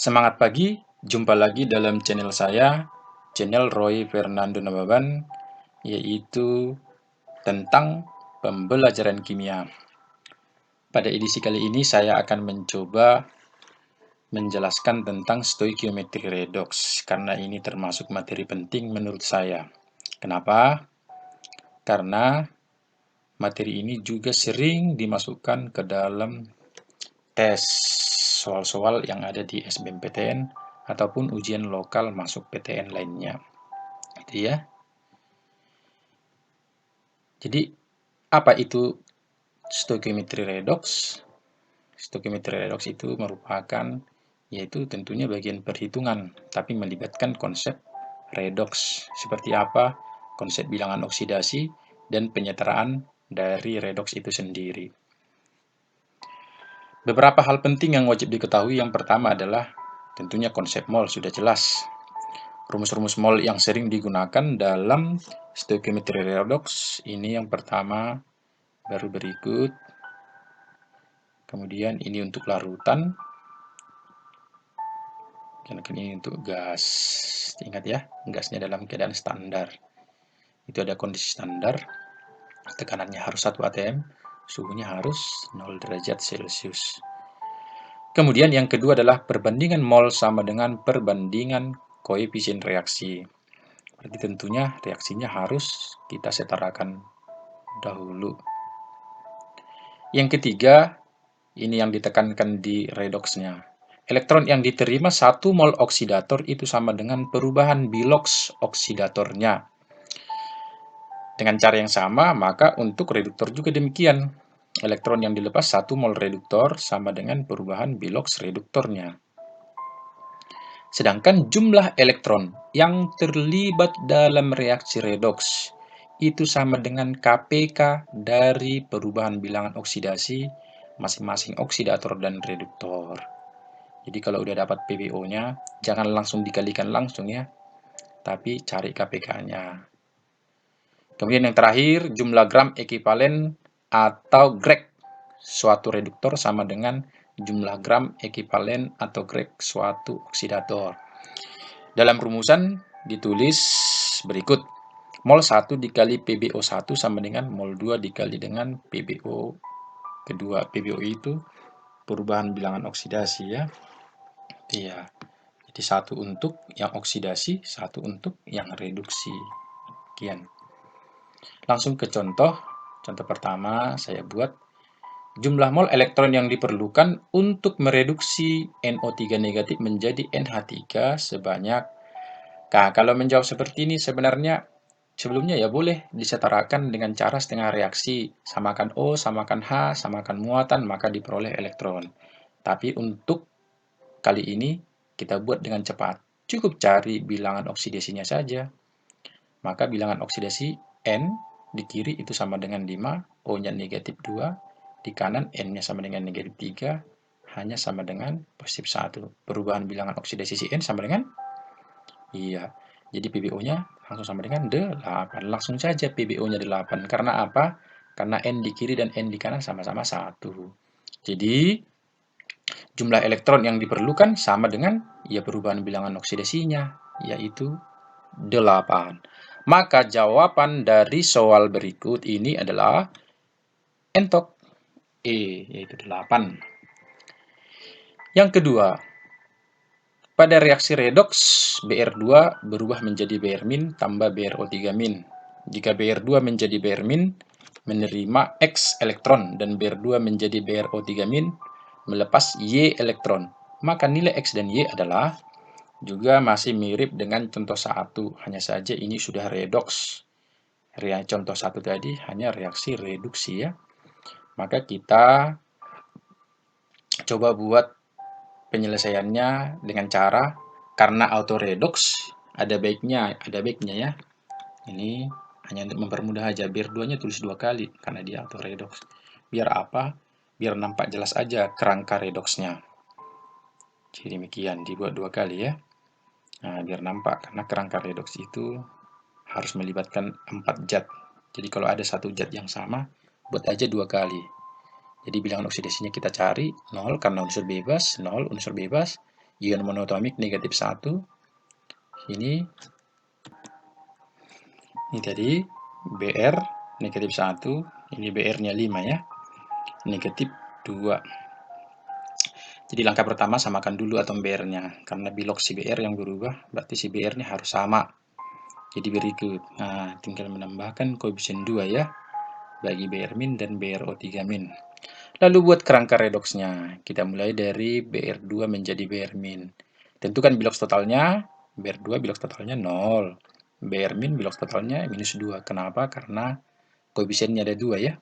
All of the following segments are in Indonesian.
Semangat pagi, jumpa lagi dalam channel saya, channel Roy Fernando Nababan, yaitu tentang pembelajaran kimia. Pada edisi kali ini saya akan mencoba menjelaskan tentang stoichiometry redox, karena ini termasuk materi penting menurut saya. Kenapa? Karena materi ini juga sering dimasukkan ke dalam tes soal-soal yang ada di SBMPTN ataupun ujian lokal masuk PTN lainnya. Gitu ya. Jadi, apa itu stoichiometry redox? Stoichiometry redox itu merupakan, yaitu tentunya bagian perhitungan, tapi melibatkan konsep redox. Seperti apa? Konsep bilangan oksidasi dan penyetaraan dari redox itu sendiri. Beberapa hal penting yang wajib diketahui. Yang pertama adalah tentunya konsep mol, sudah jelas. Rumus-rumus mol yang sering digunakan dalam stoichiometry redox ini yang pertama, baru berikut. Kemudian ini untuk larutan. Sedangkan ini untuk gas. Ingat ya, gasnya dalam keadaan standar. Itu ada kondisi standar. Tekanannya harus 1 atm, suhunya harus 0 derajat Celcius. Kemudian yang kedua adalah perbandingan mol sama dengan perbandingan koefisien reaksi. Berarti tentunya reaksinya harus kita setarakan dahulu. Yang ketiga, ini yang ditekankan di redoxnya. Elektron yang diterima 1 mol oksidator itu sama dengan perubahan bilox oksidatornya. Dengan cara yang sama, maka untuk reduktor juga demikian. Elektron yang dilepas 1 mol reduktor sama dengan perubahan bilox reduktornya. Sedangkan jumlah elektron yang terlibat dalam reaksi redox itu sama dengan KPK dari perubahan bilangan oksidasi masing-masing oksidator dan reduktor. Jadi kalau udah dapat PbO-nya, jangan langsung dikalikan langsung ya, tapi cari KPK-nya. Kemudian yang terakhir, jumlah gram ekivalen atau grek suatu reduktor sama dengan jumlah gram ekivalen atau grek suatu oksidator. Dalam rumusan ditulis berikut. Mol 1 dikali PbO1 sama dengan mol 2 dikali dengan PbO kedua. PbO itu perubahan bilangan oksidasi ya. Iya. Jadi 1 untuk yang oksidasi, 1 untuk yang reduksi. Sekian. Langsung ke contoh. Contoh pertama saya buat. Jumlah mol elektron yang diperlukan untuk mereduksi NO3 negatif menjadi NH3 sebanyak. Nah, kalau menjawab seperti ini sebenarnya sebelumnya ya boleh disetarakan dengan cara setengah reaksi. Samakan O, samakan H, samakan muatan, maka diperoleh elektron. Tapi untuk kali ini kita buat dengan cepat. Cukup cari bilangan oksidasinya saja. Maka bilangan oksidasi N di kiri itu sama dengan 5, O-nya negatif 2, di kanan N-nya sama dengan negatif 3, H-nya sama dengan positif 1. Perubahan bilangan oksidasi si N sama dengan? Iya. Jadi PbO-nya langsung sama dengan 8. Langsung saja PbO-nya 8. Karena apa? Karena N di kiri dan N di kanan sama-sama 1. Jadi jumlah elektron yang diperlukan sama dengan ya perubahan bilangan oksidasinya, yaitu 8. Maka jawaban dari soal berikut ini adalah entok E, yaitu 8. Yang kedua, pada reaksi redox, Br2 berubah menjadi Br- tambah BrO3-. Jika Br2 menjadi Br- menerima X elektron dan Br2 menjadi BrO3- melepas Y elektron, maka nilai X dan Y adalah juga masih mirip dengan contoh 1, hanya saja ini sudah redox. Contoh 1 tadi hanya reaksi reduksi ya. Maka kita coba buat penyelesaiannya dengan cara, karena auto redox ada baiknya ya. Ini hanya untuk mempermudah aja, biar 2-nya tulis 2 kali karena dia auto redox. Biar apa? Biar nampak jelas aja kerangka redoxnya. Jadi demikian, dibuat 2 kali ya. Nah, biar nampak, karena kerangka redoks itu harus melibatkan 4 zat. Jadi kalau ada satu zat yang sama, buat aja 2 kali. Jadi bilangan oksidasinya kita cari 0 karena unsur bebas, 0 unsur bebas, ion monoatomik negatif 1. Ini tadi Br negatif 1, ini Br-nya 5 ya, negatif 2. Jadi langkah pertama samakan dulu atom Br-nya, karena bilok si Br yang berubah, berarti si Br-nya harus sama. Jadi berikut, nah tinggal menambahkan koefisien 2 ya, bagi Br- dan BrO3-. Lalu buat kerangka redoksnya, kita mulai dari Br2 menjadi Br-. Tentukan biloks totalnya, Br2 biloks totalnya 0, Br- biloks totalnya minus 2. Kenapa? Karena koefisiennya ada 2 ya.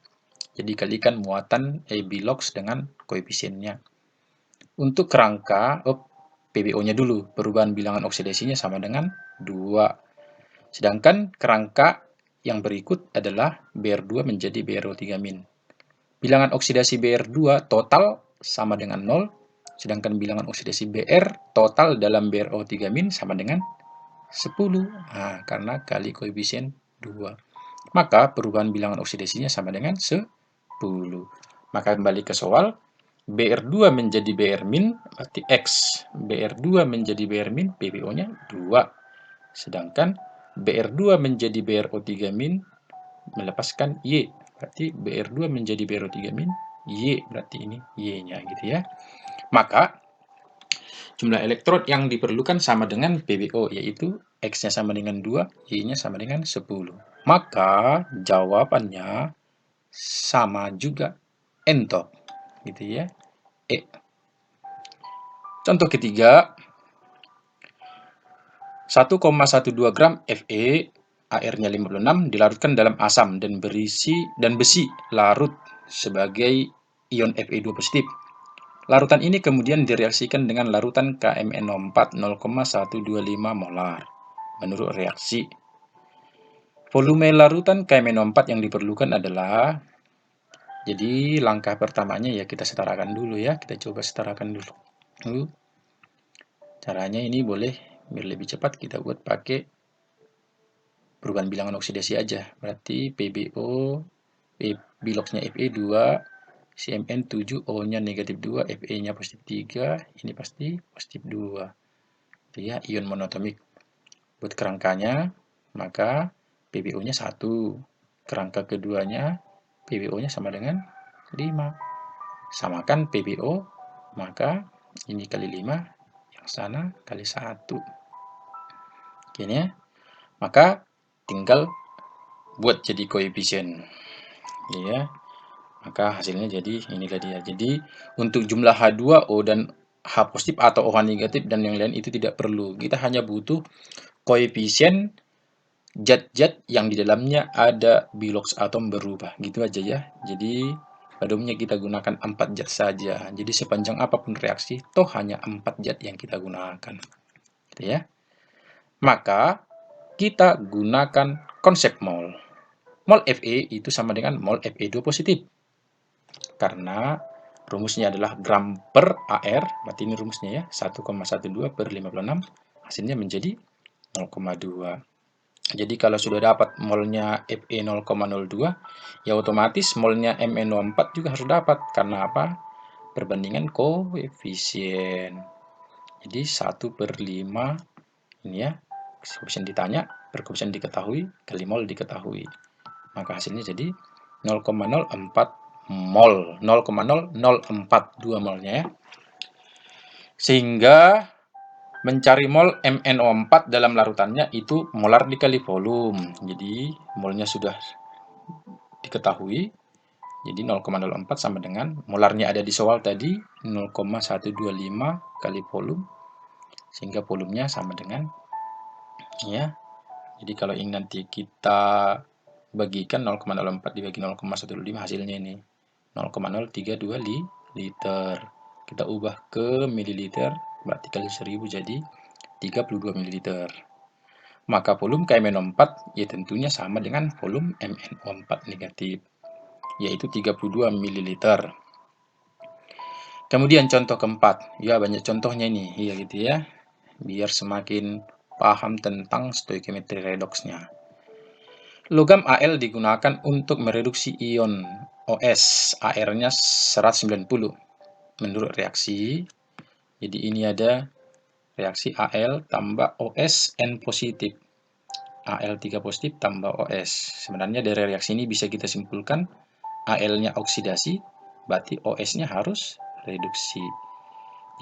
Jadi kalikan muatan biloks dengan koefisiennya. Untuk kerangka, PbO-nya dulu, perubahan bilangan oksidasinya sama dengan 2. Sedangkan kerangka yang berikut adalah Br2 menjadi BrO3-. Bilangan oksidasi Br2 total sama dengan 0, sedangkan bilangan oksidasi Br total dalam BrO3- sama dengan 10. Nah, karena kali koefisien 2. Maka perubahan bilangan oksidasinya sama dengan 10. Maka kembali ke soal, Br2 menjadi Br- berarti X. Br2 menjadi Br-, PbO-nya 2. Sedangkan Br2 menjadi BrO3- melepaskan Y. Berarti Br2 menjadi BrO3-, Y. Berarti ini Y-nya gitu ya. Maka jumlah elektron yang diperlukan sama dengan PbO, yaitu X-nya sama dengan 2, Y-nya sama dengan 10. Maka jawabannya sama juga N-top. Gitu ya. Contoh ketiga, 1,12 gram Fe, AR-nya 56, dilarutkan dalam asam dan besi larut sebagai ion Fe2 positif. Larutan ini kemudian direaksikan dengan larutan KMnO4 0,125 molar. Menurut reaksi, volume larutan KMnO4 yang diperlukan adalah, jadi langkah pertamanya ya kita setarakan dulu ya, kita coba setarakan dulu. Caranya ini boleh biar lebih cepat kita buat pakai perubahan bilangan oksidasi aja. Berarti PbO, biloksnya Fe 2, CmN 7, O-nya negatif 2, Fe-nya positif 3, ini pasti positif 2. Itu ya, ion monoatomik. Buat kerangkanya, maka PbO-nya 1. Kerangka keduanya, PbO-nya sama dengan 5. Samakan PbO, maka ini kali 5, yang sana kali 1. Gini ya. Maka tinggal buat jadi koefisien. Ya. Maka hasilnya jadi ini tadi ya. Jadi untuk jumlah H2O dan H positif atau OH negatif dan yang lain itu tidak perlu. Kita hanya butuh koefisien zat-zat yang di dalamnya ada biloks atom berubah. Gitu aja ya. Jadi pada umumnya kita gunakan 4 zat saja. Jadi sepanjang apapun reaksi, toh hanya 4 zat yang kita gunakan. Gitu ya. Maka kita gunakan konsep mol. Mol Fe itu sama dengan mol Fe2 positif. Karena rumusnya adalah gram per AR, berarti ini rumusnya ya, 1,12 per 56, hasilnya menjadi 0,2. Jadi kalau sudah dapat molnya Fe 0,02, ya otomatis molnya MnO4 juga harus dapat. Karena apa? Perbandingan koefisien. Jadi 1 per 5, ini ya, koefisien ditanya, per koefisien diketahui, kali mol diketahui. Maka hasilnya jadi 0,04 mol, 0,0042 molnya ya. Sehingga mencari mol MnO4 dalam larutannya itu molar dikali volume. Jadi molnya sudah diketahui. Jadi 0,04 sama dengan molarnya ada di soal tadi 0,125 kali volume. Sehingga volumenya sama dengan ya. Jadi kalau ini nanti kita bagikan 0,04 dibagi 0,125 hasilnya ini 0,032 liter. Kita ubah ke mililiter, berarti kali 1000 jadi 32 ml. Maka volume KMnO4 ya tentunya sama dengan volume MnO4 negatif, yaitu 32 ml. Kemudian contoh keempat, ya banyak contohnya ini, ya gitu ya. biar semakin paham tentang stoichiometry redoxnya. Logam Al digunakan untuk mereduksi ion OS, AR-nya 190 menurut reaksi. Jadi ini ada reaksi Al tambah OS N positif. Al3 positif tambah OS. Sebenarnya dari reaksi ini bisa kita simpulkan Al-nya oksidasi, berarti OS-nya harus reduksi.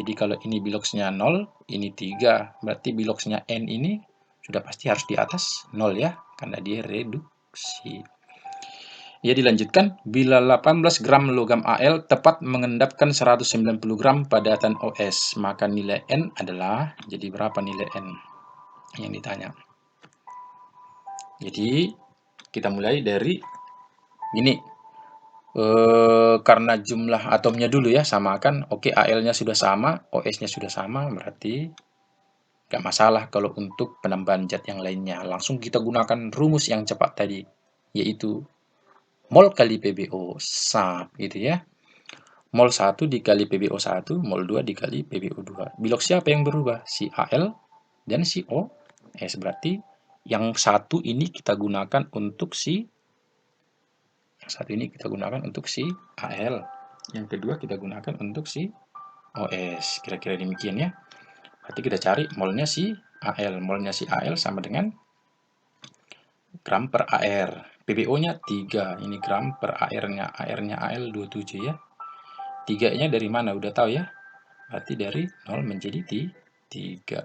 Jadi kalau ini biloxnya 0, ini 3, berarti biloxnya N ini sudah pasti harus di atas 0 ya, karena dia reduksi. Ya dilanjutkan, bila 18 gram logam Al tepat mengendapkan 190 gram padatan OS, maka nilai N adalah, jadi berapa nilai N yang ditanya? Jadi kita mulai dari ini, karena jumlah atomnya dulu ya, samakan, oke Al-nya sudah sama, OS-nya sudah sama, berarti nggak masalah kalau untuk penambahan zat yang lainnya. Langsung kita gunakan rumus yang cepat tadi, yaitu mol kali PbO, SAP gitu ya. Mol 1 dikali PbO1, mol 2 dikali PbO2. Bilok siapa yang berubah? Si Al dan si OS. Berarti yang satu ini kita gunakan untuk si Al. Yang kedua kita gunakan untuk si OS. Kira-kira demikian ya. Berarti kita cari molnya si Al. Molnya si Al sama dengan gram per AR. PbO-nya 3. Ini gram per AR-nya. AR-nya Al 27 ya. 3-nya dari mana? Udah tahu ya. Berarti dari 0 menjadi 3.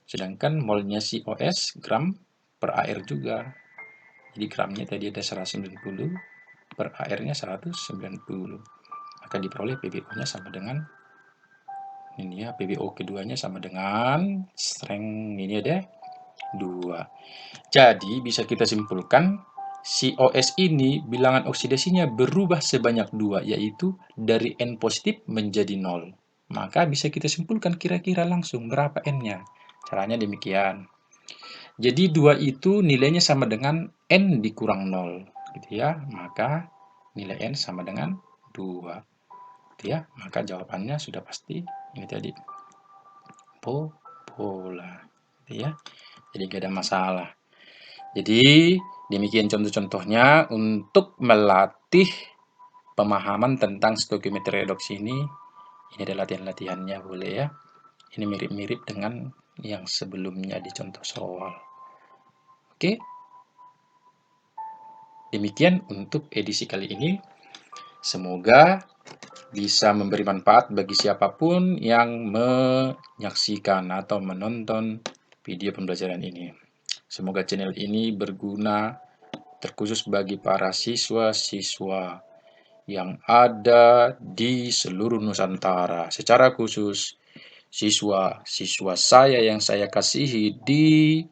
Sedangkan molnya si OS gram per AR juga. Jadi gramnya tadi ada 190, per AR-nya 190. Maka diperoleh PbO-nya sama dengan ini ya, PbO keduanya sama dengan strength ini ada 2. Jadi bisa kita simpulkan si OS ini bilangan oksidasinya berubah sebanyak 2, yaitu dari N positif menjadi 0. Maka bisa kita simpulkan kira-kira langsung berapa N-nya. Caranya demikian. Jadi 2 itu nilainya sama dengan N dikurang 0. Gitu ya. Maka nilai N sama dengan 2. Gitu ya. Maka jawabannya sudah pasti ini tadi. Pola. Gitu ya. Jadi gak ada masalah. Jadi demikian contoh-contohnya untuk melatih pemahaman tentang stoichiometry redox ini. Ini ada latihan-latihannya boleh ya. Ini mirip-mirip dengan yang sebelumnya di contoh soal. Oke. Demikian untuk edisi kali ini. Semoga bisa memberi manfaat bagi siapapun yang menyaksikan atau menonton video pembelajaran ini. Semoga channel ini berguna terkhusus bagi para siswa-siswa yang ada di seluruh Nusantara. Secara khusus siswa-siswa saya yang saya kasihi di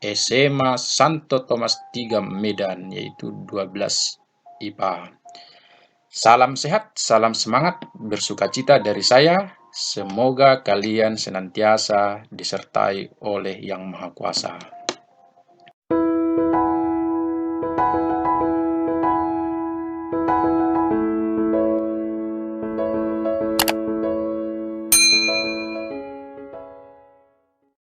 SMA Santo Thomas 3 Medan, yaitu 12 IPA. Salam sehat, salam semangat, bersukacita dari saya. Semoga kalian senantiasa disertai oleh Yang Maha Kuasa.